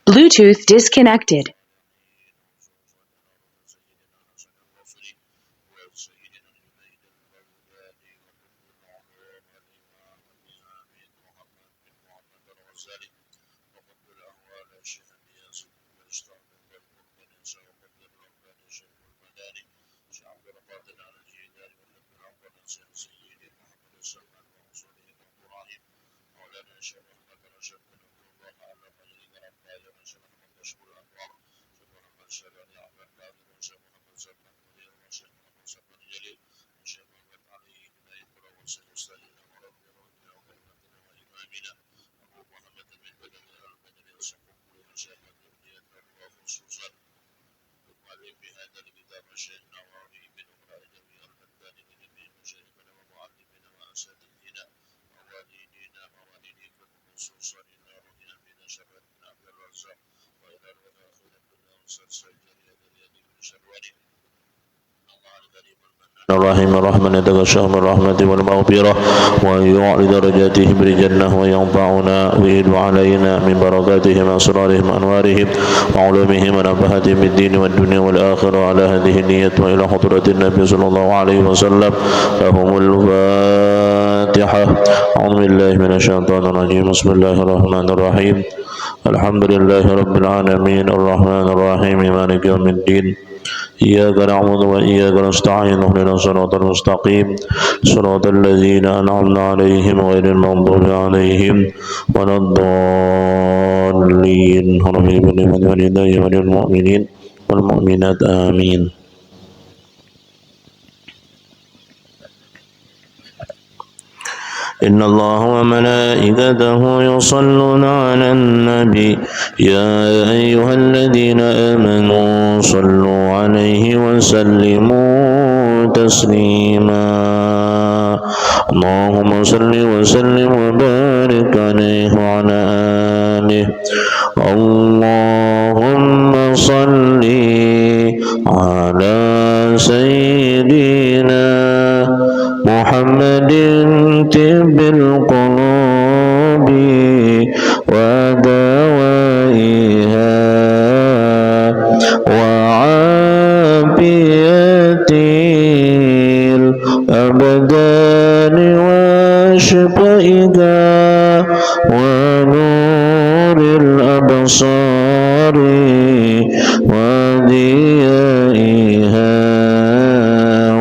Bluetooth disconnected. الرحيم الرحمن يتغشى من رحمته والمغفرة ويعلي درجاتهم بالجنة وينفعنا ويدعو علينا من بركاتهم أسرارهم أنوارهم وعلومهم ونفحاتهم بالدين والدنيا والآخرة على هذه النية وإلى حضرة النبي صلى الله عليه وسلم لهم الفاتحة. أعوذ بالله من الشيطان الرجيم. بسم الله الرحمن الرحيم. الحمد لله رب العالمين الرحمن الرحيم مالك يوم الدين إياك نعبد وإياك نستعين اهدنا الصراط المستقيم صراط الذين أنعمنا عليهم غير المغضوب عليهم ولا الضالين وللمؤمنين والمؤمنات آمين. إن الله وملائكته يصلون على النبي يا أيها الذين آمنوا صلوا عليه وسلموا تسليما. اللهم صل وسلم وبارك عليه وعلى آله. اللهم صل على سيدنا محمد طب القلوب ودوائها وعافية الأبدان وشفائها ونور الأبصار وضيائها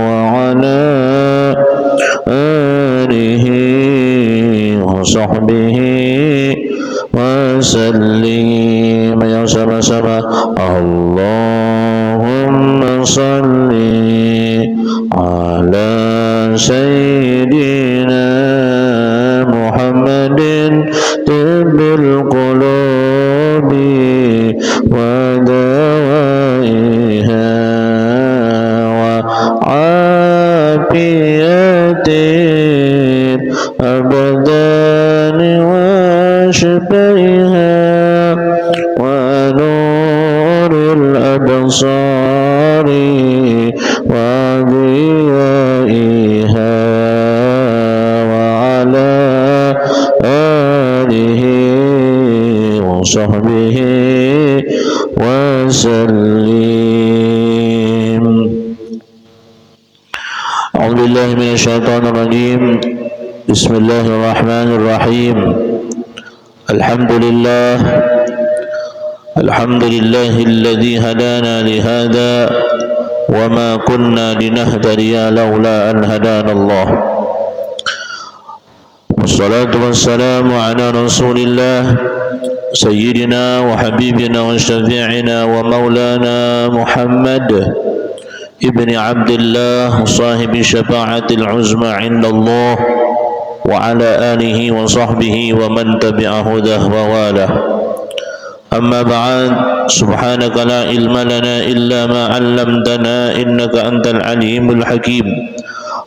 وعلى آله وصحبه وسلم يا سما. اللهم صل على سيدنا محمد طب القلوب ودوائها وعافية الأبدان وشفائها ونور الأبصار وضيائها وعلى آله وصحبه وسلم. أعوذ بالله من الشيطان الرجيم. بسم الله الرحمن الرحيم. الحمد لله الذي هدانا لهذا وما كنا لنهتدي لولا أن هدانا الله. والصلاة والسلام على رسول الله سيدنا وحبيبنا وشفيعنا ومولانا محمد ابن عبد الله صاحب الشفاعة العظمى عند الله وعلى آله وصحبه ومن تبع هداه ووالاه. أما بعد. سبحانك لا علم لنا إلا ما علمتنا إنك أنت العليم الحكيم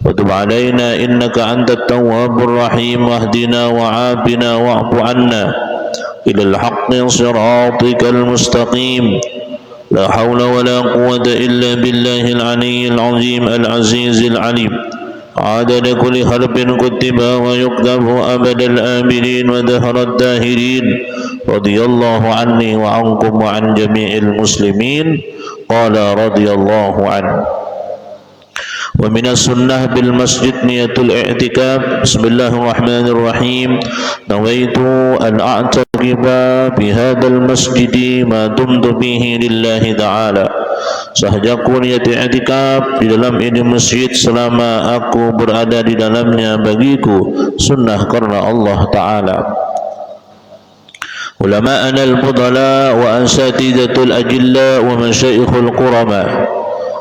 وتب علينا إنك أنت التواب الرحيم واهدنا وعافنا واعف عنا إلى الحق صراطك المستقيم لا حول ولا قوة إلا بالله العلي العظيم العزيز العليم عدد كل حرف كتب ويكتب أبد الآبدين ودهر الداهرين رضي الله عني وعنكم وعن جميع المسلمين قال رضي الله عنه. ومن السنة بالمسجد نية الاعتكاف. بسم الله الرحمن الرحيم. نويت أن أعتكف بهذا المسجد ما دمت فيه لله تعالى. Sahajaku niat i'tikaf di dalam ini masjid selama aku berada di dalamnya bagiku sunnah karena Allah Ta'ala. Ulama'ana al-fudala wa asatidatul ajilla wa masyaikhul qurama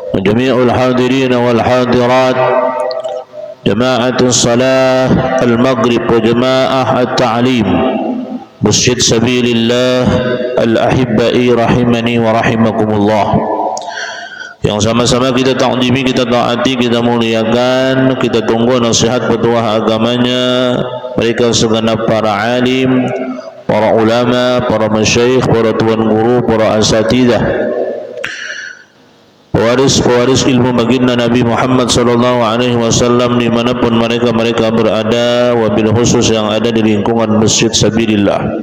wa jami'ul hadirin wal hadirat jama'atul salah al-maghrib wa jama'ah at-ta'lim masjid sabilillah al-ahibba'i rahimani wa rahimakumullah, yang sama-sama kita ta'zimi, kita taati, kita muliakan, kita tunggu nasihat petuah agamanya mereka segenap para alim, para ulama, para masyayikh, para tuan guru, para asatidah, pewaris ilmu baginda Nabi Muhammad sallallahu alaihi wasallam dimanapun mereka berada, wabil khusus yang ada di lingkungan masjid sabilillah.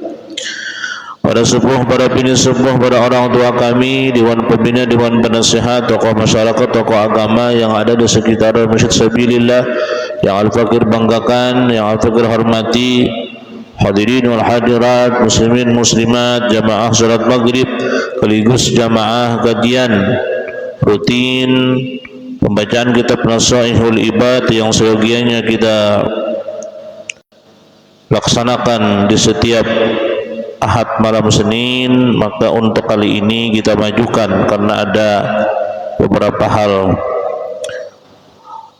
Para sepuh, para bini sepuh, para orang tua kami, dewan pembina, dewan penasihat, tokoh masyarakat, tokoh agama yang ada di sekitar masjid sabilillah, yang Al-Fakir banggakan, yang Al-Fakir hormati, hadirin wal hadirat, muslimin muslimat, jamaah salat maghrib, sekaligus jamaah kajian rutin pembacaan kitab Nasaihul Ibad yang seyogianya kita laksanakan di setiap Ahad malam Senin, maka untuk kali ini kita majukan karena ada beberapa hal.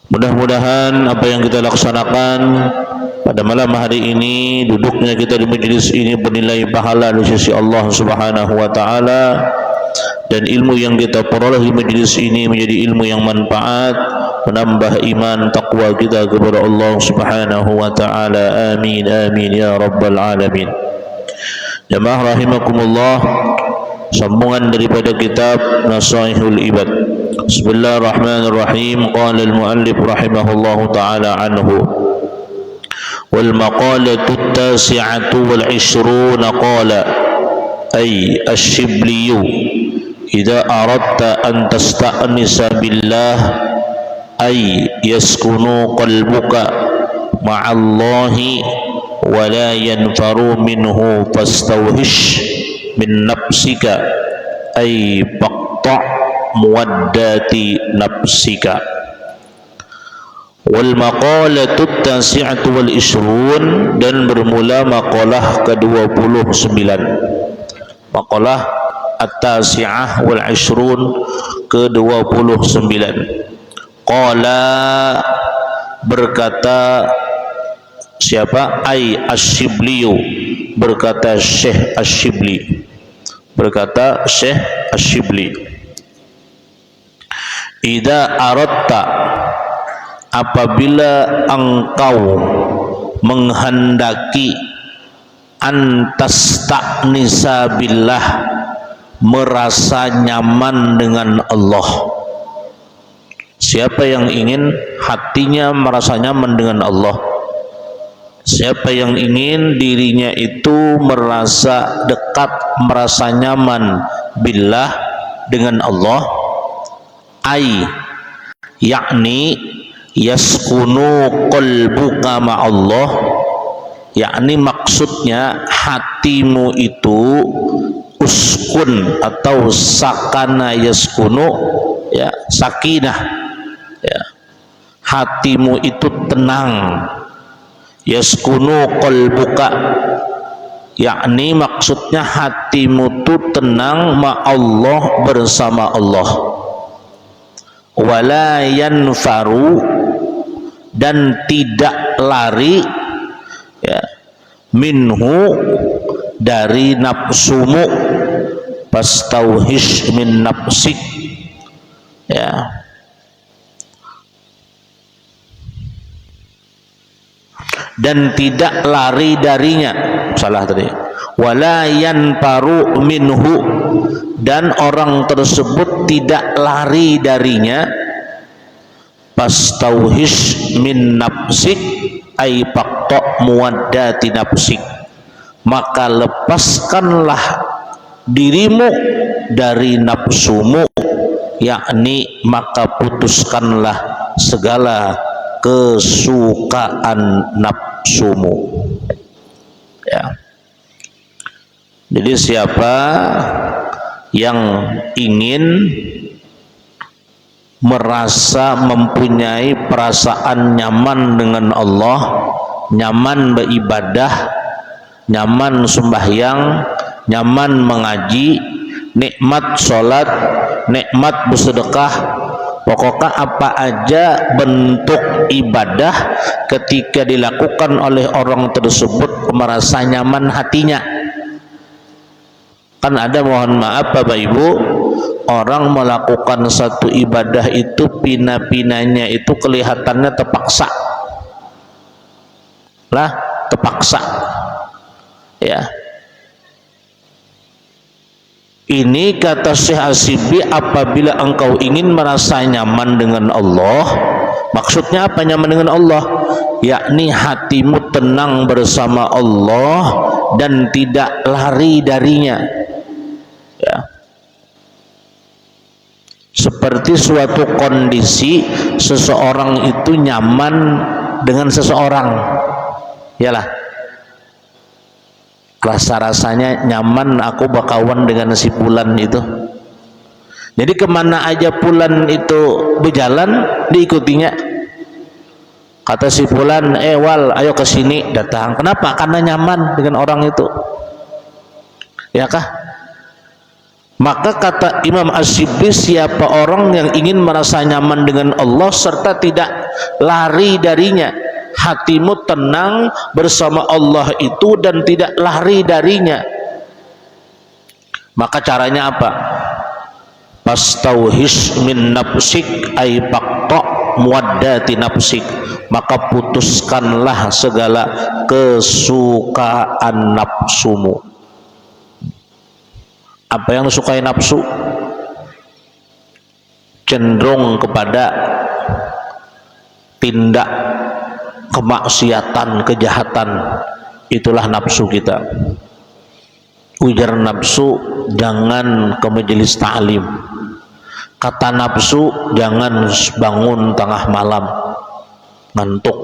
Mudah-mudahan apa yang kita laksanakan pada malam hari ini, duduknya kita di majelis ini bernilai pahala di sisi Allah Subhanahu wa taala, dan ilmu yang kita peroleh di majelis ini menjadi ilmu yang manfaat, menambah iman takwa kita kepada Allah Subhanahu wa taala. Amin amin ya rabbal alamin. Jamaah rahimakumullah, sambungan daripada kitab Nasaihul Ibad. Bismillahirrahmanirrahim. Qala al-muallif rahimahullahu ta'ala anhu, wal maqalatu at-tasi'atu wal 'ishrun qala ay ash-shibli idza aradta an tasta'nisa billah ay yaskunu qalbuka ma'allahi wa la yanfaru minhu fastawhish min nafsika ay faqta' muwaddati nafsika. Wal maqalatu at-tasi'atu wal 'ishrun, dan bermula maqalah ke-29. Maqalah at-tasi'ah wal 'ishrun ke-29. Qala, berkata siapa? Ai Asy-Syibliyu, berkata Syekh Asy-Syibli, berkata Syekh Asy-Syibli, idza aradta, apabila engkau menghendaki, antasta'nisa billah, merasa nyaman dengan Allah. Siapa yang ingin hatinya merasa nyaman dengan Allah, siapa yang ingin dirinya itu merasa dekat, merasa nyaman billah, dengan Allah, ai yakni yaskunu qalbuka ma'allah, yakni maksudnya hatimu itu uskun atau sakana yaskunu, ya, sakinah, ya, hatimu itu tenang. Yaskunu qalbuka, yakni maksudnya hatimu itu tenang ma'allah, bersama Allah. Wala yanfaru, dan tidak lari, ya, minhu, dari nafsumu, fastauhish min nafsik, ya, dan tidak lari darinya. Salah tadi. Wala yanfaru minhu, dan orang tersebut tidak lari darinya. Pastauhish min nafsik ay faqta muwaddati nafsik, maka lepaskanlah dirimu dari nafsumu, yakni maka putuskanlah segala kesukaan nafsumu. Ya. Jadi siapa yang ingin merasa mempunyai perasaan nyaman dengan Allah, nyaman beribadah, nyaman sembahyang, nyaman mengaji, nikmat sholat, nikmat bersedekah, pokoknya apa aja bentuk ibadah ketika dilakukan oleh orang tersebut merasa nyaman hatinya. Kan ada, mohon maaf Bapak Ibu, orang melakukan satu ibadah itu pina-pinanya itu kelihatannya terpaksa lah, terpaksa ya. Ini kata Syekh Asibi, apabila engkau ingin merasa nyaman dengan Allah, maksudnya apa nyaman dengan Allah? Yakni hatimu tenang bersama Allah dan tidak lari darinya ya. Seperti suatu kondisi seseorang itu nyaman dengan seseorang, yalah, rasa-rasanya nyaman aku berkawan dengan si Fulan itu. Jadi kemana aja Fulan itu berjalan diikutinya. Kata si Fulan, Wal, ayo ke sini, datang. Kenapa? Karena nyaman dengan orang itu. Ya kah? Maka kata Imam Asyibli, siapa orang yang ingin merasa nyaman dengan Allah serta tidak lari darinya, hatimu tenang bersama Allah itu dan tidak lari darinya, maka caranya apa? Pastauhish min nafsik ay faqta muwaddati nafsik, maka putuskanlah segala kesukaan nafsumu. Apa yang disukai nafsu? Cenderung kepada tindak kemaksiatan, kejahatan, itulah nafsu kita. Ujar nafsu, jangan ke majelis ta'lim. Kata nafsu, jangan bangun tengah malam ngantuk,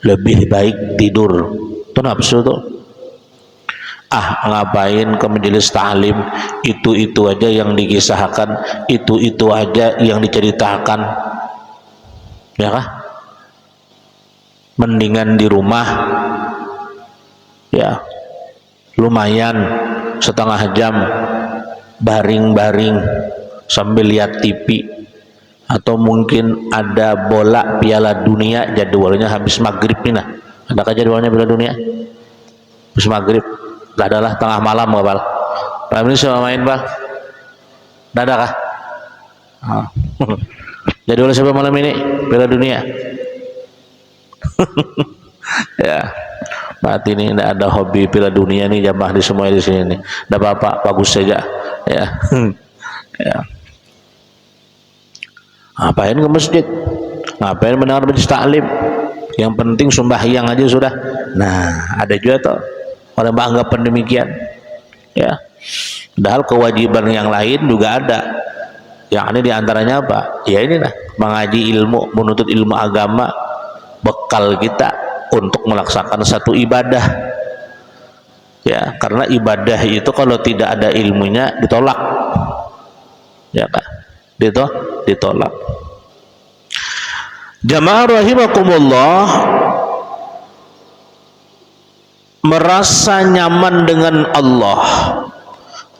lebih baik tidur. Itu nafsu tuh. Ngapain ke majelis ta'lim, itu aja yang dikisahkan, itu aja yang diceritakan, ya kah? Mendingan di rumah ya, lumayan setengah jam baring-baring sambil lihat TV, atau mungkin ada bola Piala Dunia, jadwalnya habis maghrib nih. Nah, adakah jadwalnya Piala Dunia habis maghrib? Gak adalah, tengah malam gak Bal? Malam ini siapa main Bal? Gak ada kah? Jadwalnya siapa malam ini? Piala Dunia. Ya, berarti ini tidak ada hobi Piala Dunia nih jamaah di semua di sini nih. Tidak apa-apa, bagus saja. Ya, ya. Ngapain ke masjid? Ngapain mendengar majelis taklim? Yang penting sembahyang aja sudah. Nah, ada juga tuh orang beranggapan demikian. Ya, padahal kewajiban yang lain juga ada. Yang ini diantaranya apa? Ya inilah, mengaji ilmu, menuntut ilmu agama, bekal kita untuk melaksanakan satu ibadah. Ya, karena ibadah itu kalau tidak ada ilmunya ditolak. Ya kan? Ditolak. Jamaah rahimakumullah, merasa nyaman dengan Allah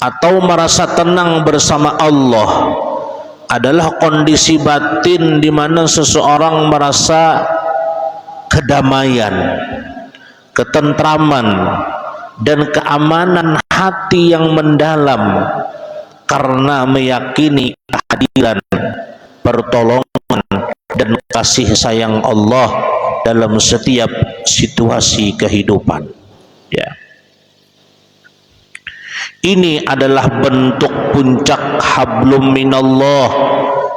atau merasa tenang bersama Allah adalah kondisi batin di mana seseorang merasa kedamaian, ketentraman, dan keamanan hati yang mendalam karena meyakini kehadiran, pertolongan, dan kasih sayang Allah dalam setiap situasi kehidupan. Ya. Ini adalah bentuk puncak hablum minallah,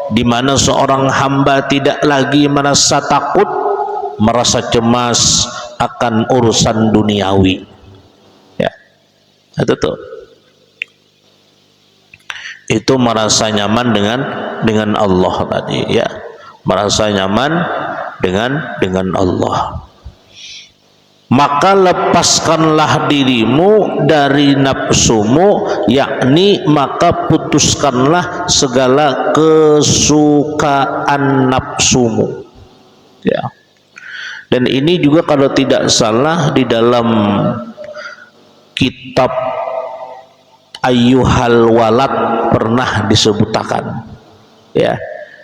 di mana seorang hamba tidak lagi merasa takut, merasa cemas akan urusan duniawi. Ya, itu merasa nyaman dengan Allah tadi, ya, merasa nyaman dengan Allah. Maka lepaskanlah dirimu dari nafsumu, yakni maka putuskanlah segala kesukaan nafsumu, ya. Dan ini juga kalau tidak salah di dalam kitab Ayyuhal Walad pernah disebutkan, ya.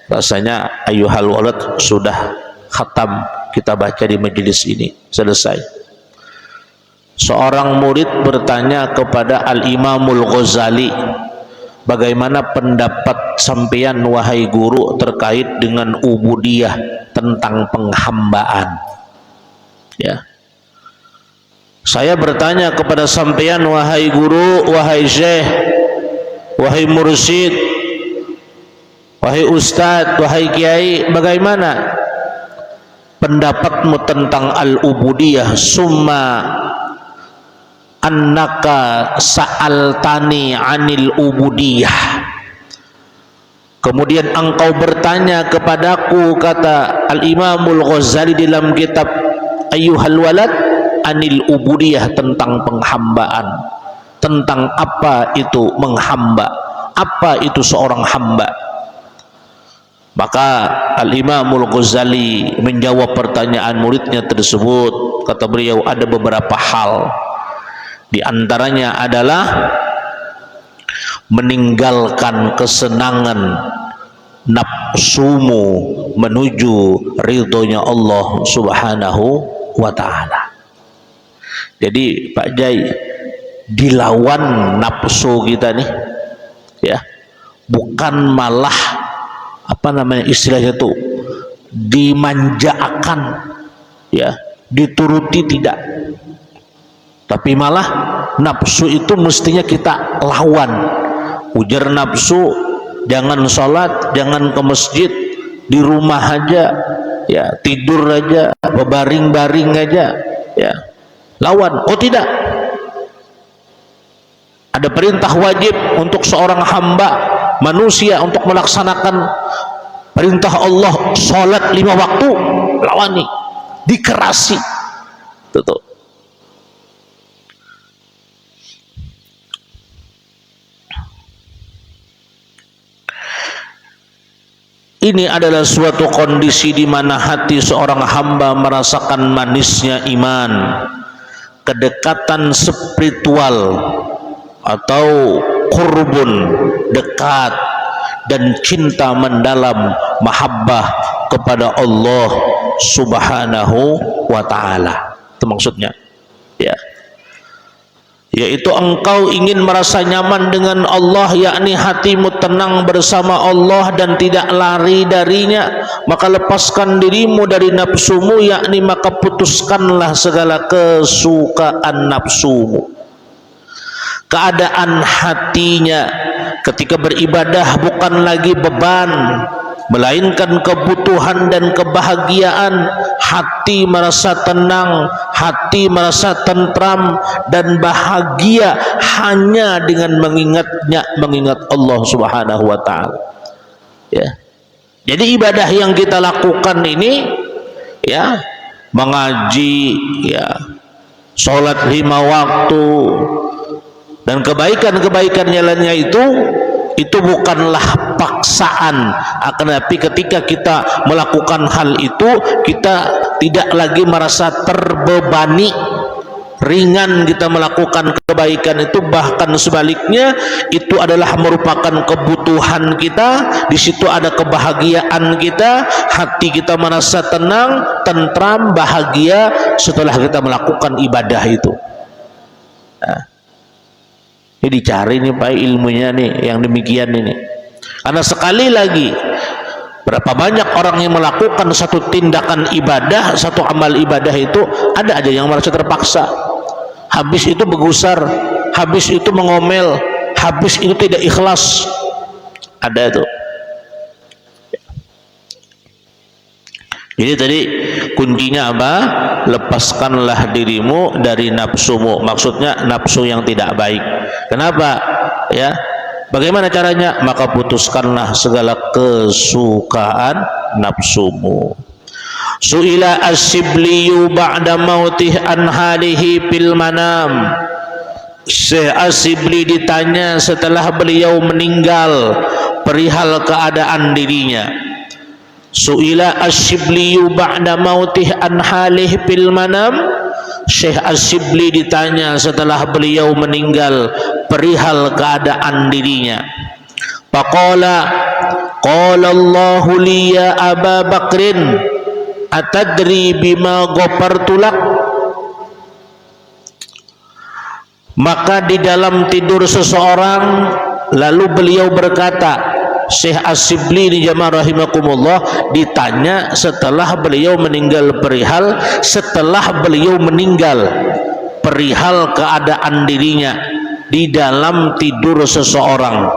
Rasanya Ayyuhal Walad sudah khatam kita baca di majelis ini, selesai. Seorang murid bertanya kepada Al-Imamul Ghazali, bagaimana pendapat sampean wahai guru terkait dengan ubudiyah, tentang penghambaan, ya. Saya bertanya kepada sampean wahai guru, wahai syekh, wahai mursyid, wahai ustadz, wahai kiai, bagaimana pendapatmu tentang al-ubudiyah? Summa annaka sa'altani anil ubudiyah, kemudian engkau bertanya kepadaku, kata Al-Imamul Ghazali dalam kitab Ayyuhal Walad, anil ubudiyah, tentang penghambaan, tentang apa itu menghamba, apa itu seorang hamba. Maka Al-Imamul Ghazali menjawab pertanyaan muridnya tersebut. Kata beliau, ada beberapa hal, di antaranya adalah meninggalkan kesenangan nafsumu menuju ridhonya Allah Subhanahu wa ta'ala. Jadi Pak Jai, dilawan nafsu kita nih, ya, bukan malah apa namanya istilahnya itu dimanjakan, ya, dituruti, tidak, tapi malah nafsu itu mestinya kita lawan. Ujar nafsu, jangan sholat, jangan ke masjid, di rumah aja, ya, tidur aja, berbaring-baring aja, ya, lawan. Oh tidak, ada perintah wajib untuk seorang hamba manusia untuk melaksanakan perintah Allah, sholat 5 waktu, lawani, dikerasi. Tuh. Ini adalah suatu kondisi di mana hati seorang hamba merasakan manisnya iman, kedekatan spiritual atau qurbun, dekat, dan cinta mendalam, mahabbah kepada Allah Subhanahu wa ta'ala. Itu maksudnya, ya, yaitu engkau ingin merasa nyaman dengan Allah, yakni hatimu tenang bersama Allah dan tidak lari darinya. Maka lepaskan dirimu dari nafsumu, yakni maka putuskanlah segala kesukaan nafsumu. Keadaan hatinya ketika beribadah bukan lagi beban, melainkan kebutuhan dan kebahagiaan. Hati merasa tenang, hati merasa tentram dan bahagia hanya dengan mengingat Allah Subhanahu wa ta'ala, ya. Jadi ibadah yang kita lakukan ini, ya, mengaji, ya, sholat 5 waktu, dan kebaikan-kebaikan jalannya itu bukanlah paksaan. Akan tetapi ketika kita melakukan hal itu, kita tidak lagi merasa terbebani, ringan kita melakukan kebaikan itu. Bahkan sebaliknya, itu adalah merupakan kebutuhan kita. Di situ ada kebahagiaan kita, hati kita merasa tenang, tentram, bahagia setelah kita melakukan ibadah itu. Nah, ini dicari nih Pak ilmunya nih yang demikian ini. Karena sekali lagi, berapa banyak orang yang melakukan satu tindakan ibadah, satu amal ibadah itu, ada aja yang merasa terpaksa. Habis itu bergusar, habis itu mengomel, habis itu tidak ikhlas. Ada itu. Jadi tadi kuncinya apa? Lepaskanlah dirimu dari nafsumu. Maksudnya nafsu yang tidak baik. Kenapa? Ya. Bagaimana caranya? Maka putuskanlah segala kesukaan nafsumu. Su'ila as-Sibliyu ba'da mautih an halihi fil manam. Syekh As-Sibli ditanya setelah beliau meninggal perihal keadaan dirinya. Su'ila as-Sibliyu ba'da mautih an halih fil manam. Syekh As-Sibli ditanya setelah beliau meninggal perihal keadaan dirinya. Faqala qala Allahu li ya Aba Bakrin atadri bima ghafartu lak. Maka di dalam tidur seseorang lalu beliau berkata, Syekh As-Sibli di jamaah rahimakumullah ditanya setelah beliau meninggal perihal perihal keadaan dirinya di dalam tidur seseorang.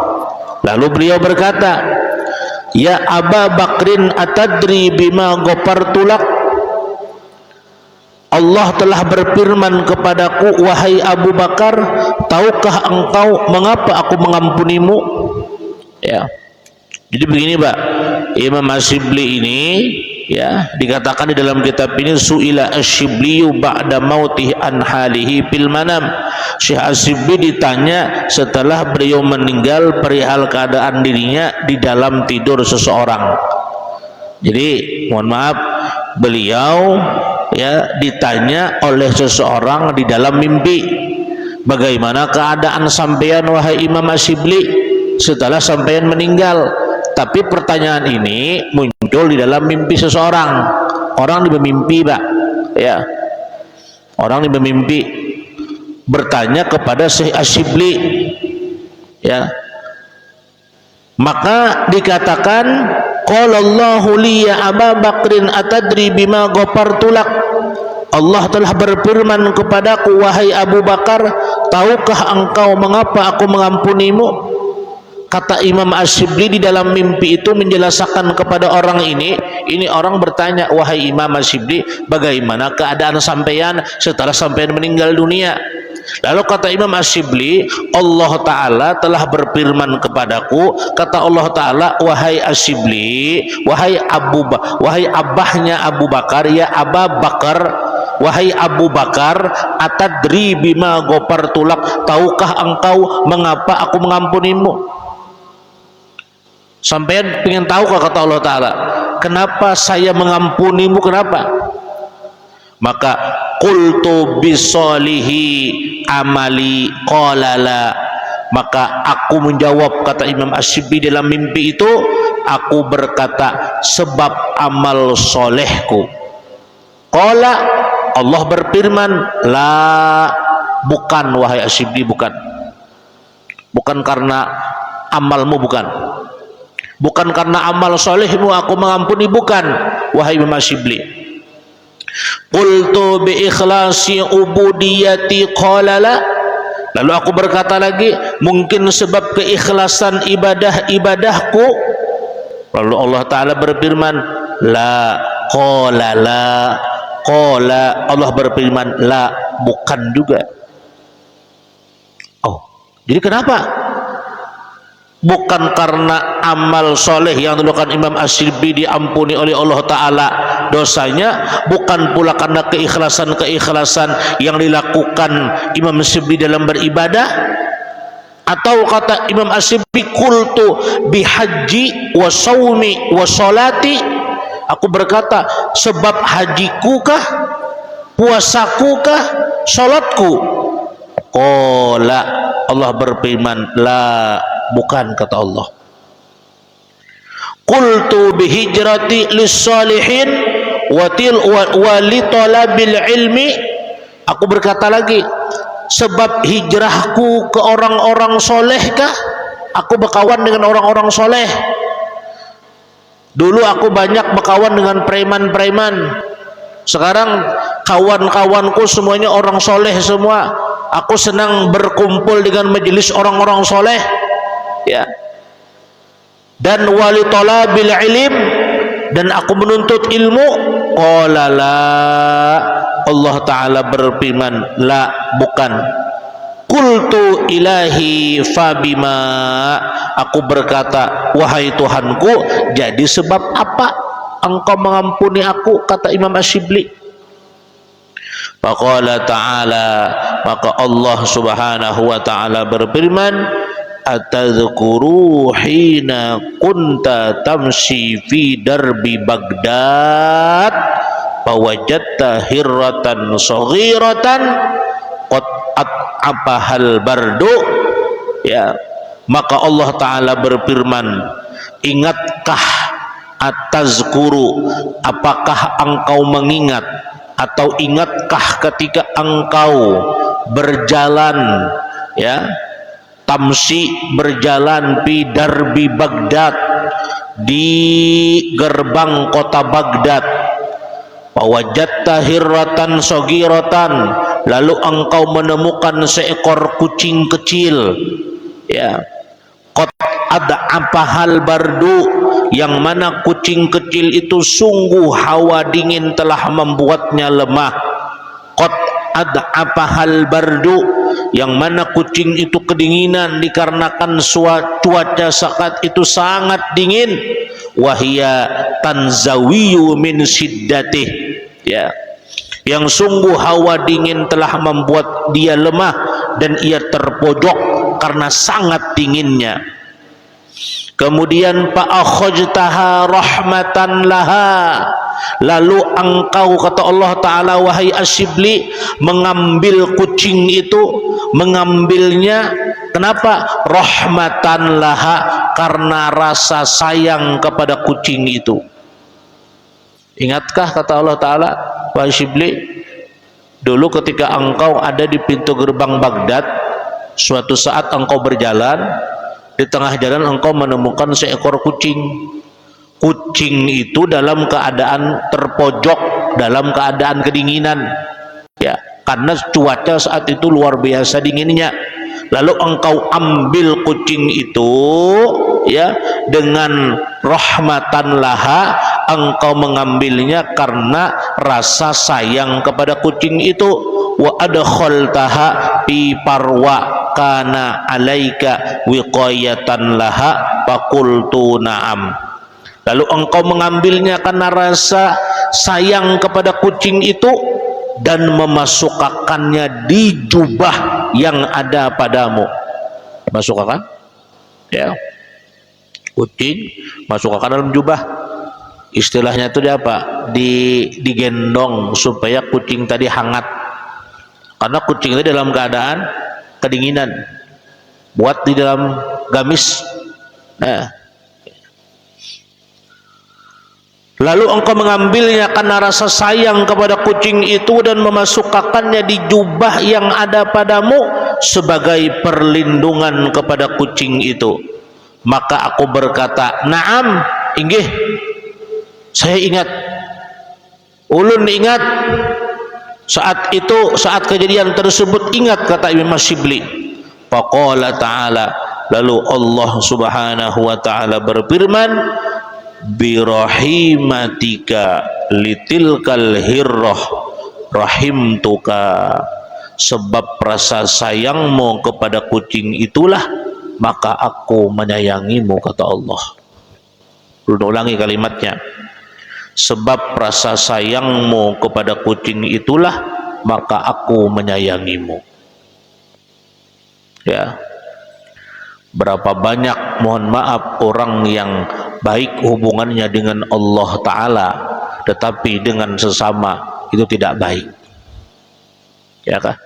Lalu beliau berkata, ya Aba Bakrin atadri bima ghafartu lak. Allah telah berfirman kepadaku, wahai Abu Bakar, tahukah engkau mengapa aku mengampunimu? Ya. Jadi begini Pak, Imam As-Sibli ini ya dikatakan di dalam kitab ini su'ila asy-Syibliyu ba'da mautih an halihi fil manam. Syekh As-Sibli ditanya setelah beliau meninggal perihal keadaan dirinya di dalam tidur seseorang. Jadi mohon maaf, beliau ya ditanya oleh seseorang di dalam mimpi, bagaimana keadaan sampean wahai Imam As-Sibli setelah sampean meninggal. Tapi pertanyaan ini muncul di dalam mimpi seseorang. Orang bermimpi Pak, ya. Orang bermimpi bertanya kepada Syekh As-Sibli, ya. Maka dikatakan, qala Allahu li ya Aba Bakrin atadri bima ghafartu lak. Allah telah berfirman kepadaku, wahai Abu Bakar, tahukah engkau mengapa aku mengampunimu? Kata Imam As-Sibli di dalam mimpi itu menjelaskan kepada orang ini orang bertanya, wahai Imam As-Sibli, bagaimana keadaan sampean setelah sampean meninggal dunia? Lalu kata Imam As-Sibli, Allah Ta'ala telah berfirman kepadaku, kata Allah Ta'ala, wahai As-Sibli, wahai abahnya Abu Bakar, ya Aba Bakar, wahai Abu Bakar, atadri bima ghafartu lak, tahukah engkau mengapa aku mengampunimu? Sampai ingin tahu kata Allah Ta'ala, kenapa saya mengampunimu, kenapa? Maka qultu bisolihi amali qalala. Maka aku menjawab, kata Imam As-Sibli dalam mimpi itu, aku berkata sebab amal solehku. Qala, Allah berfirman, la, bukan wahai As-Sibli, bukan karena amalmu, bukan karena amal solehmu aku mengampuni, bukan wahai Imam As-Sibli. Qultu bi ikhlasi ubudiyati qala la. Lalu aku berkata lagi, mungkin sebab keikhlasan ibadahku. Lalu Allah Ta'ala berfirman, la, qala la, qala, Allah berfirman la, bukan juga. Oh, jadi kenapa? Bukan karena amal soleh yang dilakukan Imam As-Sibli diampuni oleh Allah Ta'ala dosanya, bukan pula karena keikhlasan yang dilakukan Imam As-Sibli dalam beribadah. Atau kata Imam As-Sibli, qultu bihaji wa saumi wa salati, aku berkata sebab hajiku kah, puasaku kah, salatku? Qala, Allah berfirman, la, bukan, kata Allah. Qultu bihijrati lis-salihin wa li talabil ilmi, aku berkata lagi sebab hijrahku ke orang-orang soleh kah, aku berkawan dengan orang-orang soleh. Dulu aku banyak berkawan dengan preman-preman, sekarang kawan-kawanku semuanya orang soleh semua. aku senang berkumpul dengan majelis orang-orang soleh, ya, dan wali talabil ilim, dan aku menuntut ilmu. Qala la, Allah Ta'ala berfirman, la, bukan. Qultu ilahi fabima, aku berkata, wahai Tuhanku, jadi sebab apa engkau mengampuni aku, kata Imam Asyibli. Faqala ta'ala, maka Allah Subhanahu wa ta'ala berfirman, atadhkuru hina kunta tamshi fi darbi Baghdad fawajadta hirratan saghiratan qad at'abahal bardu, ya, maka Allah Ta'ala berfirman, ingatkah, atazkuru, apakah engkau mengingat, atau ingatkah ketika engkau berjalan, ya, tamsi, berjalan, di darbi Baghdad, di gerbang kota Baghdad, wajadta hirratan sogiratan, lalu engkau menemukan seekor kucing kecil, ya, qad ad'afahal bardu, yang mana kucing kecil itu sungguh hawa dingin telah membuatnya lemah. Qad ad'afahal bardu, yang mana kucing itu kedinginan dikarenakan cuaca saat itu sangat dingin. Wahia tanzawiyu min siddatih, ya, yang sungguh hawa dingin telah membuat dia lemah dan ia terpojok karena sangat dinginnya. Kemudian fa'akhajtaha rahmatan laha, lalu engkau, kata Allah Ta'ala, wahai Asyibli, mengambil kucing itu, mengambilnya, kenapa? Rahmatan laha, karena rasa sayang kepada kucing itu. Ingatkah, kata Allah Ta'ala, wahai Asyibli, dulu ketika engkau ada di pintu gerbang Baghdad, suatu saat engkau berjalan, di tengah jalan engkau menemukan seekor kucing. Kucing itu dalam keadaan terpojok, dalam keadaan kedinginan, ya, karena cuaca saat itu luar biasa dinginnya. Lalu engkau ambil kucing itu, ya, dengan rahmatan laha, engkau mengambilnya karena rasa sayang kepada kucing itu. Wa adkhaltaha fi parwa kana alaika wiqayatan laha faqultu na'am, lalu engkau mengambilnya karena rasa sayang kepada kucing itu dan memasukkannya di jubah yang ada padamu. Masukkan, ya, kucing masukkan dalam jubah, istilahnya itu apa, digendong supaya kucing tadi hangat, karena kucing itu dalam keadaan kedinginan, buat di dalam gamis. Nah, lalu engkau mengambilnya karena rasa sayang kepada kucing itu dan memasukkannya di jubah yang ada padamu sebagai perlindungan kepada kucing itu. Maka aku berkata, na'am, inggih, saya ingat, ulun ingat. Saat itu, saat kejadian tersebut ingat, kata Imam Asyibli. Faqala ta'ala, lalu Allah Subhanahu wa ta'ala berfirman, birahimatika litilkal hirrah rahimtuka, sebab rasa sayangmu kepada kucing itulah maka aku menyayangimu, kata Allah. Ulangi kalimatnya, sebab rasa sayangmu kepada kucing itulah maka aku menyayangimu. Ya, berapa banyak, mohon maaf, orang yang baik hubungannya dengan Allah Ta'ala tetapi dengan sesama itu tidak baik, ya kan?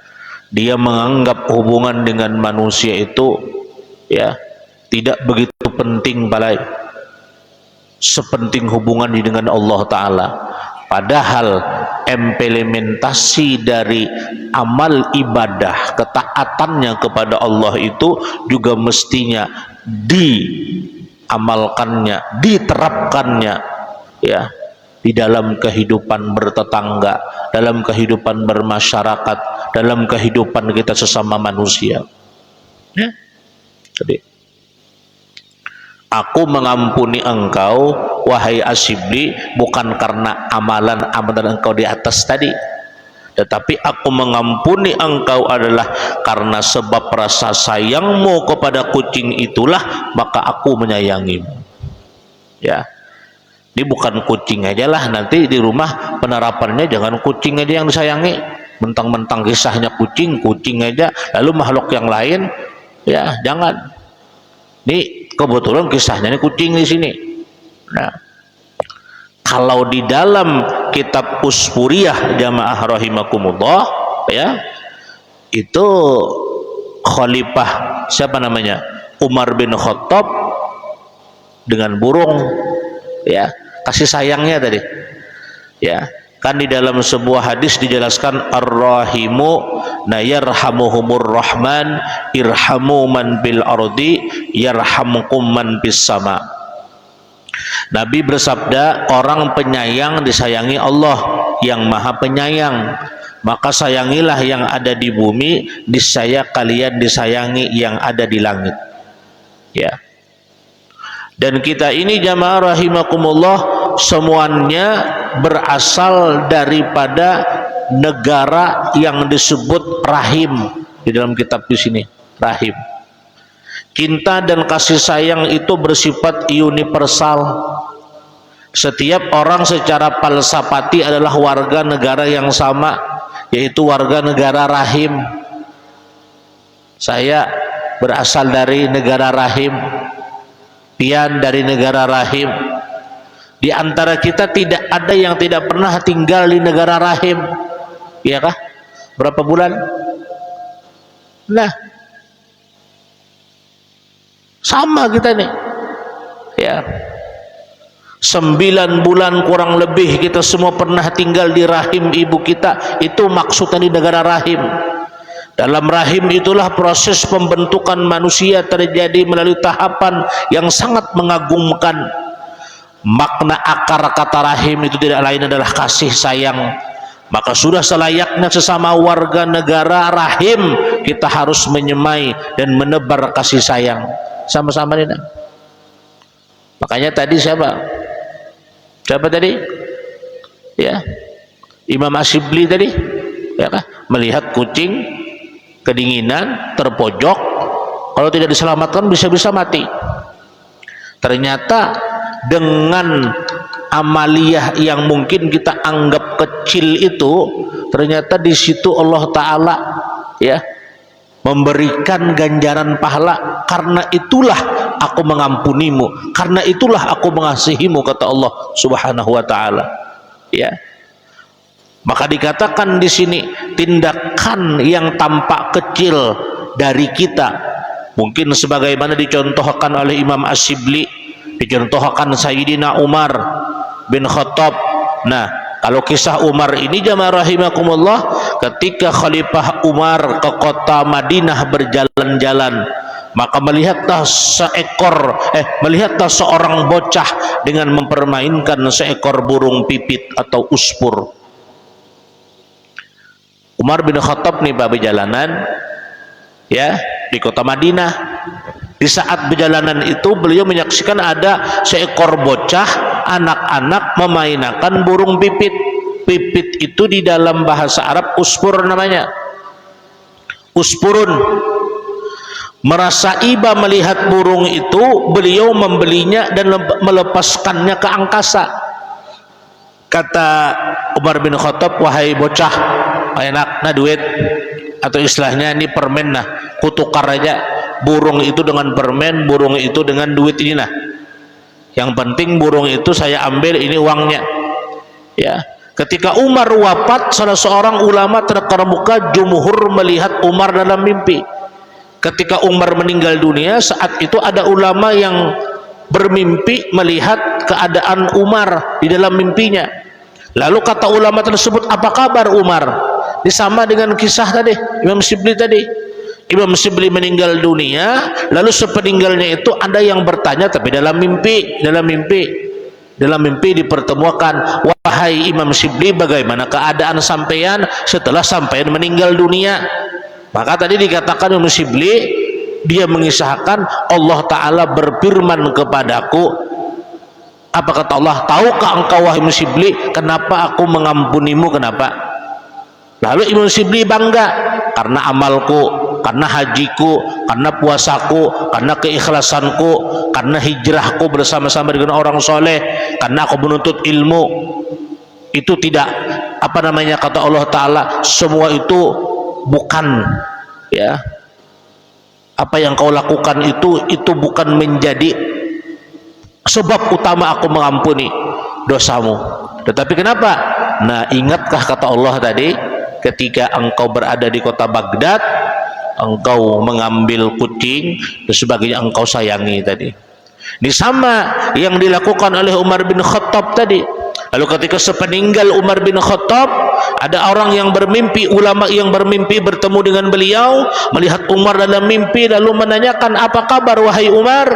Dia menganggap hubungan dengan manusia itu, ya, tidak begitu penting, balai sepenting hubungan dengan Allah Ta'ala. Padahal implementasi dari amal ibadah, ketaatannya kepada Allah itu juga mestinya diamalkannya, diterapkannya, ya, di dalam kehidupan bertetangga, dalam kehidupan bermasyarakat, dalam kehidupan kita sesama manusia. Ya. Jadi, aku mengampuni engkau wahai Asyibli bukan karena amalan-amalan engkau di atas tadi, tetapi aku mengampuni engkau adalah karena sebab rasa sayangmu kepada kucing itulah maka aku menyayangimu. Ya, ini bukan kucing aja lah, nanti di rumah penerapannya jangan kucing aja yang disayangi, mentang-mentang kisahnya kucing aja, lalu makhluk yang lain ya jangan. Ini kebetulan kisahnya ini kucing di sini. Nah, kalau di dalam kitab Uspuriyah jamaah rahimakumullah ya, itu Khalifah siapa namanya? Umar bin Khattab dengan burung ya, kasih sayangnya tadi. Ya, kan di dalam sebuah hadis dijelaskan ar-rahimu nayarhamuhumur rahman irhamu man bil ardi yarhamkum man bis sama. Nabi bersabda, orang penyayang disayangi Allah yang maha penyayang, maka sayangilah yang ada di bumi, niscaya kalian disayangi yang ada di langit. Ya. Dan kita ini jamaah rahimakumullah semuanya berasal daripada negara yang disebut rahim di dalam kitab di sini, rahim. Cinta dan kasih sayang itu bersifat universal. Setiap orang secara falsafati adalah warga negara yang sama, yaitu warga negara rahim. Saya berasal dari negara rahim, Pian dari negara rahim. Di antara kita tidak ada yang tidak pernah tinggal di negara rahim, iya kah? Berapa bulan? Nah, sama kita nih, ya. 9 bulan kurang lebih kita semua pernah tinggal di rahim ibu kita. Itu maksudnya di negara rahim. Dalam rahim itulah proses pembentukan manusia terjadi melalui tahapan yang sangat mengagumkan. Makna akar kata rahim itu tidak lain adalah kasih sayang. Maka sudah selayaknya sesama warga negara rahim kita harus menyemai dan menebar kasih sayang sama-sama ini. Makanya tadi siapa tadi? Ya, Imam Asyibli tadi, ya kan? Melihat kucing kedinginan, terpojok, kalau tidak diselamatkan bisa-bisa mati. Ternyata dengan amaliyah yang mungkin kita anggap kecil itu, ternyata di situ Allah Ta'ala ya memberikan ganjaran pahala. Karena itulah aku mengampunimu, karena itulah aku mengasihimu, kata Allah Subhanahu wa Ta'ala. Ya, maka dikatakan di sini tindakan yang tampak kecil dari kita, mungkin sebagaimana dicontohkan oleh Imam Asyibli, dicontohkan Sayyidina Umar bin Khattab. Nah, kalau kisah Umar ini jamaah rahimakumullah, ketika Khalifah Umar ke kota Madinah berjalan-jalan, maka melihatlah seorang bocah dengan mempermainkan seekor burung pipit atau uspur. Umar bin Khattab nih Pak berjalanan ya di kota Madinah. Di saat perjalanan itu beliau menyaksikan ada seekor bocah anak-anak memainkan burung pipit. Pipit itu di dalam bahasa Arab uspur namanya, uspurun. Merasa iba melihat burung itu, beliau membelinya dan melepaskannya ke angkasa. Kata Umar bin Khattab, wahai bocah, enak nah duit, atau istilahnya ini permen, nah kutukar aja burung itu dengan permen, burung itu dengan duit ini, nah yang penting burung itu saya ambil, ini uangnya. Ya, ketika Umar wafat, salah seorang ulama terkemuka jumhur melihat Umar dalam mimpi. Ketika Umar meninggal dunia, saat itu ada ulama yang bermimpi melihat keadaan Umar di dalam mimpinya. Lalu kata ulama tersebut, apa kabar Umar? Ini sama dengan kisah tadi Imam Asyibli tadi. Imam Asyibli meninggal dunia, lalu sepeninggalnya itu ada yang bertanya, tapi dalam mimpi, Dalam mimpi dipertemukan, wahai Imam Shibli, bagaimana keadaan sampean setelah sampean meninggal dunia? Maka tadi dikatakan Imam Shibli, dia mengisahkan Allah Ta'ala berfirman kepadaku, apa kata Allah? Tahukah engkau wahai Imam Shibli, kenapa aku mengampunimu? Kenapa? Lalu Imam Shibli bangga, karena amalku, karena hajiku, karena puasaku, karena keikhlasanku, karena hijrahku bersama-sama dengan orang soleh, karena aku menuntut ilmu. Itu tidak, apa namanya, kata Allah Ta'ala, semua itu bukan, ya, apa yang kau lakukan itu bukan menjadi sebab utama aku mengampuni dosamu. Tetapi kenapa? Nah, ingatkah kata Allah tadi, ketika engkau berada di kota Baghdad, engkau mengambil kucing dan sebagainya, engkau sayangi tadi. Ini sama yang dilakukan oleh Umar bin Khattab tadi. Lalu ketika sepeninggal Umar bin Khattab, ada orang yang bermimpi, ulama yang bermimpi bertemu dengan beliau, melihat Umar dalam mimpi, lalu menanyakan, apa kabar wahai Umar?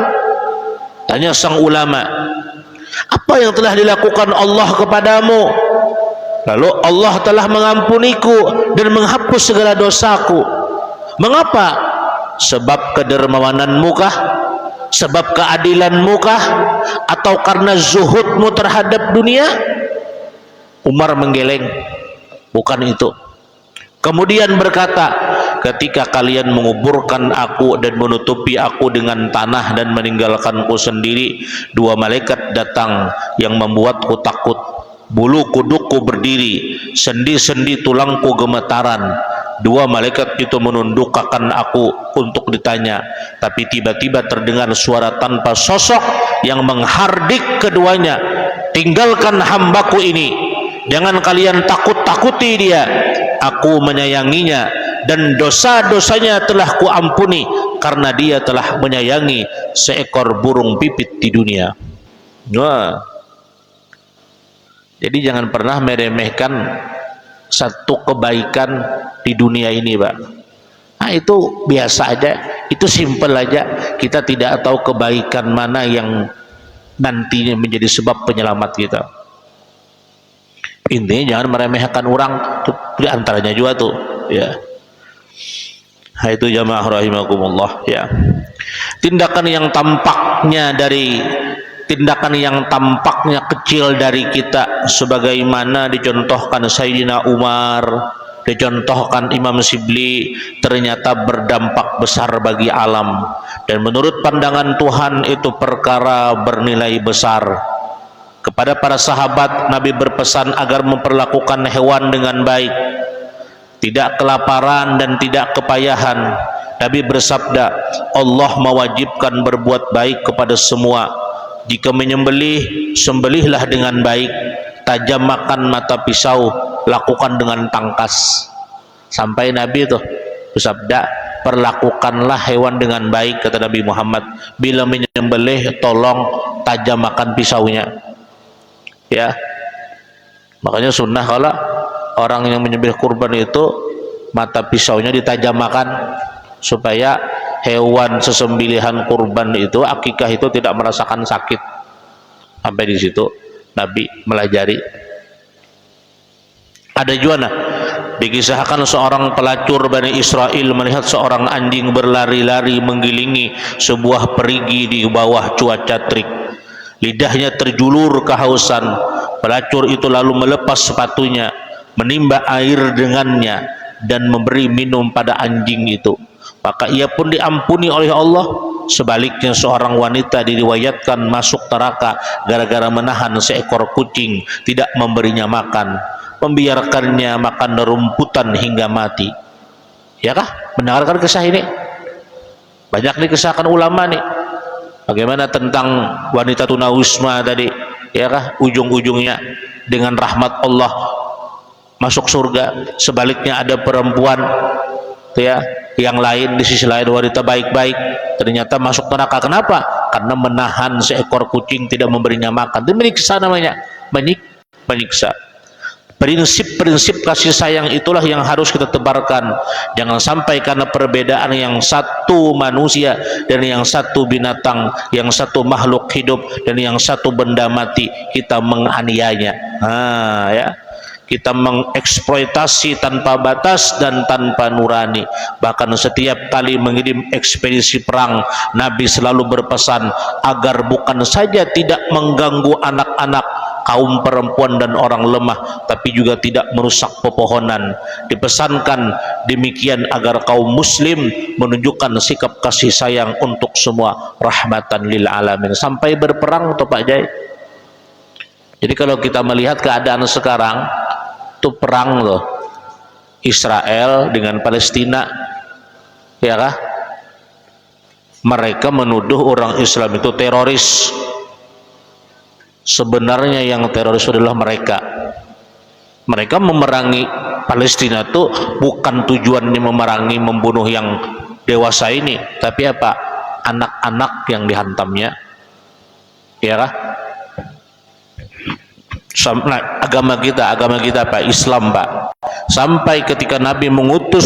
Tanya sang ulama, apa yang telah dilakukan Allah kepadamu? Lalu, Allah telah mengampuniku dan menghapus segala dosaku. Mengapa? Sebab kedermawananmu kah? Sebab keadilanmu kah? Atau karena zuhudmu terhadap dunia? Umar menggeleng, bukan itu. Kemudian berkata, ketika kalian menguburkan aku dan menutupi aku dengan tanah dan meninggalkanku sendiri, dua malaikat datang yang membuatku takut. Bulu kudukku berdiri, sendi-sendi tulangku gemetaran. Dua malaikat itu menundukkan aku untuk ditanya, tapi tiba-tiba terdengar suara tanpa sosok yang menghardik keduanya, tinggalkan hambaku ini, jangan kalian takut-takuti dia, aku menyayanginya dan dosa-dosanya telah kuampuni karena dia telah menyayangi seekor burung pipit di dunia. Wah. Jadi jangan pernah meremehkan satu kebaikan di dunia ini, Pak. Nah, itu biasa aja, itu simple aja. Kita tidak tahu kebaikan mana yang nantinya menjadi sebab penyelamat kita. Intinya jangan meremehkan orang, itu di antaranya juga tuh, ya. Nah, itu jamaah rahimakumullah, ya. Tindakan yang tampaknya kecil dari kita, sebagaimana dicontohkan Sayyidina Umar, dicontohkan Imam Shibli, ternyata berdampak besar bagi alam, dan menurut pandangan Tuhan itu perkara bernilai besar. Kepada para sahabat, Nabi berpesan agar memperlakukan hewan dengan baik, tidak kelaparan dan tidak kepayahan. Nabi bersabda, Allah mewajibkan berbuat baik kepada semua. Jika menyembelih, sembelihlah dengan baik. Tajam makan mata pisau, lakukan dengan tangkas. Sampai Nabi itu bersabda, perlakukanlah hewan dengan baik, kata Nabi Muhammad. Bila menyembelih, tolong tajam makan pisaunya, ya. Makanya sunnah kalau orang yang menyembelih kurban itu mata pisaunya ditajamkan, supaya hewan sesembelihan kurban itu, akikah itu, tidak merasakan sakit. Sampai di situ Nabi melajari. Ada juga dikisahkan seorang pelacur Bani Israel melihat seorang anjing berlari-lari menggilingi sebuah perigi di bawah cuaca terik. Lidahnya terjulur kehausan. Pelacur itu lalu melepas sepatunya, menimba air dengannya dan memberi minum pada anjing itu. Maka ia pun diampuni oleh Allah. Sebaliknya seorang wanita diriwayatkan masuk neraka gara-gara menahan seekor kucing, tidak memberinya makan, membiarkannya makan rumputan hingga mati. Ya kah? Mendengarkan kisah ini? Banyak dikisahkan ulama nih. Bagaimana tentang wanita tunawisma tadi? Ya kah? Ujung-ujungnya dengan rahmat Allah masuk surga. Sebaliknya ada perempuan, ya, yang lain di sisi lain wanita baik-baik, ternyata masuk neraka. Kenapa? Karena menahan seekor kucing, tidak memberinya makan. Itu menyiksa namanya, menyiksa. Prinsip-prinsip kasih sayang itulah yang harus kita tebarkan. Jangan sampai karena perbedaan yang satu manusia dan yang satu binatang, yang satu makhluk hidup dan yang satu benda mati, kita menganiayanya. Ya. Kita mengeksploitasi tanpa batas dan tanpa nurani. Bahkan setiap kali mengirim ekspedisi perang, Nabi selalu berpesan agar bukan saja tidak mengganggu anak-anak, kaum perempuan dan orang lemah, tapi juga tidak merusak pepohonan. Dipesankan demikian agar kaum muslim menunjukkan sikap kasih sayang untuk semua, rahmatan lil alamin. Sampai berperang tuh Pak Jai. Jadi kalau kita melihat keadaan sekarang, itu perang loh, Israel dengan Palestina, ya kah? Mereka menuduh orang Islam itu teroris. Sebenarnya yang teroris adalah mereka. Mereka memerangi Palestina itu bukan tujuannya memerangi, membunuh yang dewasa ini, tapi apa? Anak-anak yang dihantamnya, ya kah? Nah, agama kita Pak, Islam Pak, sampai ketika Nabi mengutus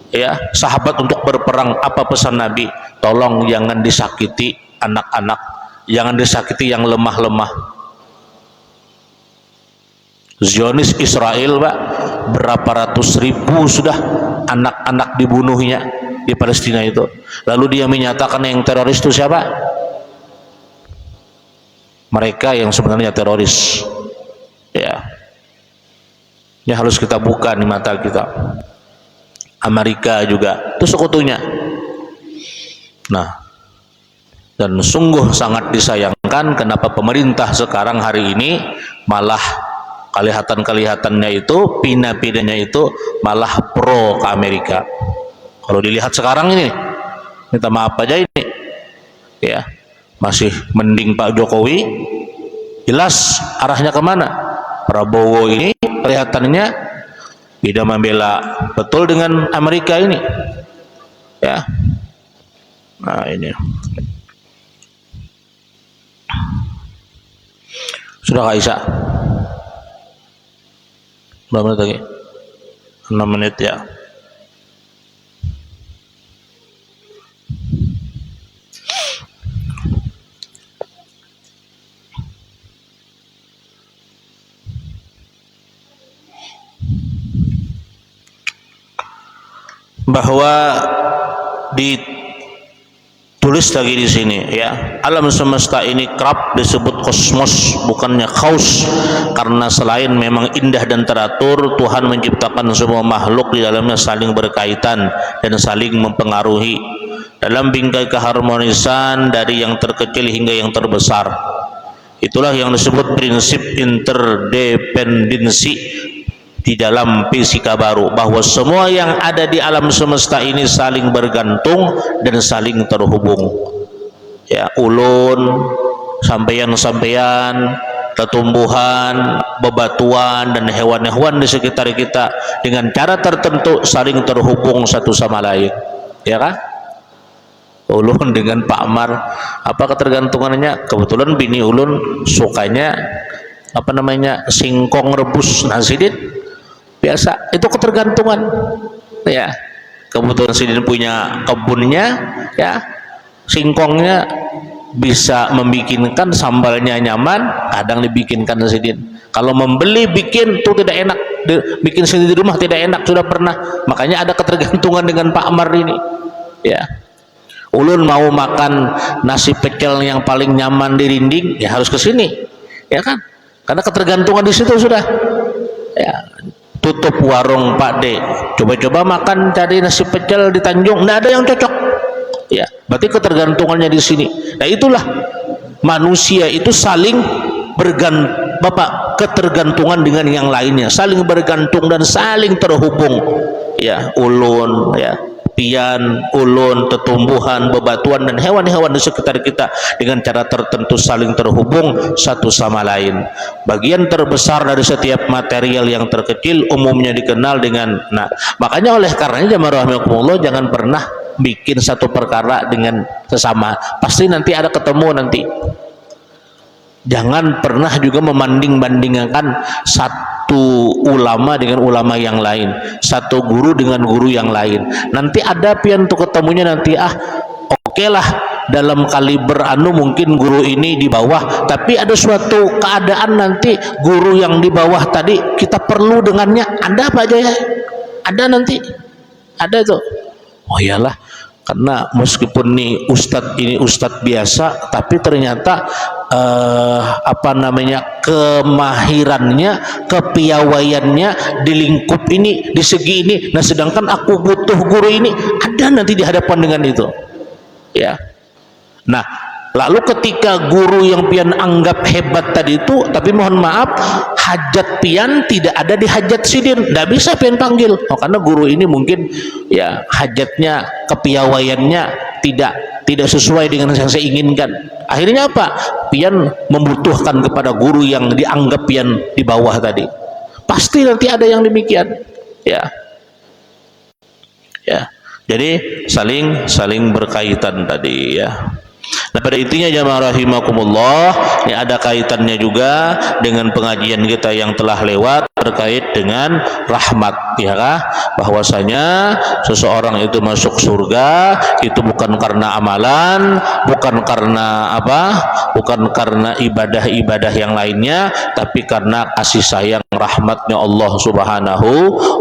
ya sahabat untuk berperang, apa pesan Nabi? Tolong jangan disakiti anak-anak, jangan disakiti yang lemah-lemah. Zionis Israel Pak, berapa ratus ribu sudah anak-anak dibunuhnya di Palestina itu. Lalu dia menyatakan yang teroris itu siapa? Mereka yang sebenarnya teroris. Ya, ini harus kita buka di mata kita. Amerika juga itu sekutunya. Nah, dan sungguh sangat disayangkan kenapa pemerintah sekarang hari ini malah kelihatan-kelihatannya itu, pina-pinanya itu malah pro ke Amerika. Kalau dilihat sekarang ini, minta maaf aja ini, ya. Masih mending Pak Jokowi, jelas arahnya kemana. Prabowo ini kelihatannya tidak membela betul dengan Amerika ini, ya. Nah ini sudah Kak Isa, berapa menit lagi? 6 menit ya. Bahwa ditulis lagi di sini ya, alam semesta ini kerap disebut kosmos, bukannya kaos, karena selain memang indah dan teratur, Tuhan menciptakan semua makhluk di dalamnya saling berkaitan dan saling mempengaruhi dalam bingkai keharmonisan dari yang terkecil hingga yang terbesar. Itulah yang disebut prinsip interdependensi di dalam fisika baru, bahwa semua yang ada di alam semesta ini saling bergantung dan saling terhubung. Ya, ulun, sampeyan-sampeyan, tumbuhan, bebatuan dan hewan-hewan di sekitar kita dengan cara tertentu saling terhubung satu sama lain. Ya kan? Ulun dengan Pak Amar, apa ketergantungannya? Kebetulan bini ulun sukanya apa namanya, singkong rebus nasidin. Biasa, itu ketergantungan ya. Kebetulan Sidin punya kebunnya ya, singkongnya bisa membikinkan sambalnya nyaman, kadang dibikinkan Sidin. Kalau membeli bikin itu tidak enak, bikin sendiri di rumah tidak enak, sudah pernah. Makanya ada ketergantungan dengan Pak Amar ini ya. Ulun mau makan nasi pecel yang paling nyaman di Rinding, ya harus ke sini ya kan, karena ketergantungan di situ sudah ya. Tutup warung Pak D, coba-coba makan cari nasi pecel di Tanjung, tidak ada yang cocok ya, berarti ketergantungannya di sini. Nah itulah manusia itu saling ketergantungan dengan yang lainnya, saling bergantung dan saling terhubung ya. Ulun ya, pian, ulun, tumbuhan, bebatuan dan hewan-hewan di sekitar kita dengan cara tertentu saling terhubung satu sama lain. Bagian terbesar dari setiap material yang terkecil umumnya dikenal dengan, nah makanya oleh karenanya jamaah rahimakumullah, jangan pernah bikin satu perkara dengan sesama, pasti nanti ada ketemu nanti. Jangan pernah juga membanding-bandingkan satu ulama dengan ulama yang lain, satu guru dengan guru yang lain. Nanti ada pian tuh ketemunya nanti oke lah, dalam kaliber mungkin guru ini di bawah, tapi ada suatu keadaan nanti guru yang di bawah tadi kita perlu dengannya. Ada apa aja ya? Ada nanti, ada tuh. Oh iyalah, karena meskipun nih ini ustadz biasa, tapi ternyata kemahirannya, kepiawaiannya di lingkup ini, di segi ini. Nah sedangkan aku butuh guru ini, ada nanti di hadapan dengan itu ya. Nah lalu ketika guru yang pian anggap hebat tadi itu, tapi mohon maaf, hajat pian tidak ada di hajat sidin, tidak bisa pian panggil. Karena guru ini mungkin ya hajatnya, kepiawaiannya tidak sesuai dengan yang saya inginkan. Akhirnya apa? Pian membutuhkan kepada guru yang dianggap pian di bawah tadi. Pasti nanti ada yang demikian ya. Jadi saling berkaitan tadi ya. Nah pada intinya jamaah rahimakumullah, ini ada kaitannya juga dengan pengajian kita yang telah lewat terkait dengan rahmat, ya kah? Bahwasanya seseorang itu masuk surga itu bukan karena amalan, bukan karena bukan karena ibadah-ibadah yang lainnya, tapi karena kasih sayang rahmatnya Allah Subhanahu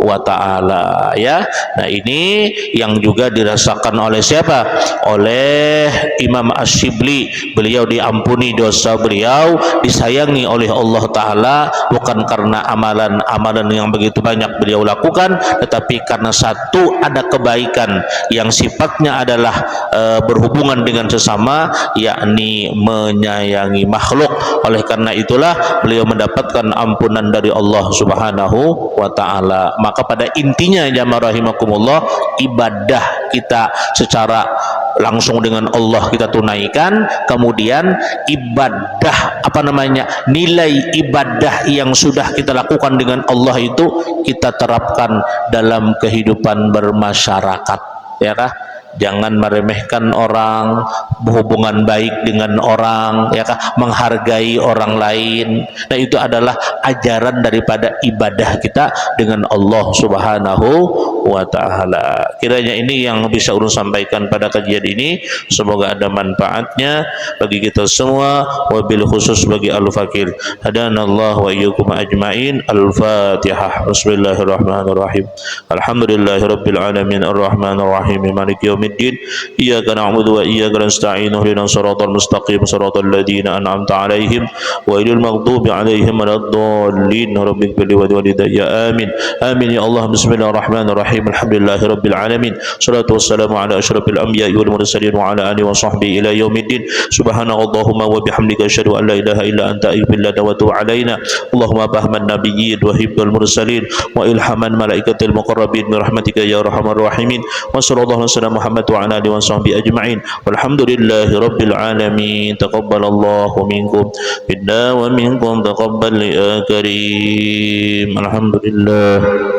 wa ta'ala ya. Nah ini yang juga dirasakan oleh siapa? Oleh Imam Ash-Shibli. Beliau diampuni dosa beliau, disayangi oleh Allah Ta'ala bukan karena amalan yang begitu banyak beliau lakukan, tetapi karena satu, ada kebaikan yang sifatnya adalah berhubungan dengan sesama, yakni menyayangi makhluk. Oleh karena itulah beliau mendapatkan ampunan dari Allah Subhanahu wa ta'ala. Maka pada intinya jamaah rahimakumullah, ibadah kita secara langsung dengan Allah kita tunaikan, kemudian ibadah nilai ibadah yang sudah kita lakukan dengan Allah itu kita terapkan dalam kehidupan bermasyarakat, ya kah? Jangan meremehkan orang, berhubungan baik dengan orang, ya kah? Menghargai orang lain. Nah itu adalah ajaran daripada ibadah kita dengan Allah Subhanahu wa ta'ala. Kiranya ini yang bisa ulun sampaikan pada kajian ini, semoga ada manfaatnya bagi kita semua, wabil khusus bagi al-fakir. Hadanallah wa iyyakum ajmain. Al-Fatihah. Bismillahirrahmanirrahim. Alhamdulillahirabbil alamin arrahmanir rahim maliki yaumiddin. Iyyaka na'budu wa iyyaka nasta'in. Ihdinas siratal mustaqim siratal ladzina an'amta 'alaihim ghairil maghdubi 'alaihim waladdallin. Rabbighfir li wa liwalidayya. Amin. Amin ya Allah. Bismillahirrahmanirrahim. Alhamdulillahirabbil alamin. Shalatu wassalamu ala asyrafil anbiya'i wal mursalin wa ala alihi wa sahbihi ila yaumiddin. Subhanakallahumma wa bihamdika asyhadu an la ilaha illa anta astaghfiruka wa atubu ilaina. Allahumma fahman nabiyyin wa hibdal mursalin wa ilhaman malaikatil muqarrabin bi rahmatika ya arhamar rahimin. Wa sallallahu alaihi Muhammad wa ala alihi wa sahbihi ajma'in. Walhamdulillahi rabbil alamin. Taqabbalallahu minkum minna wa minkum taqabbal ya karim. Alhamdulillah.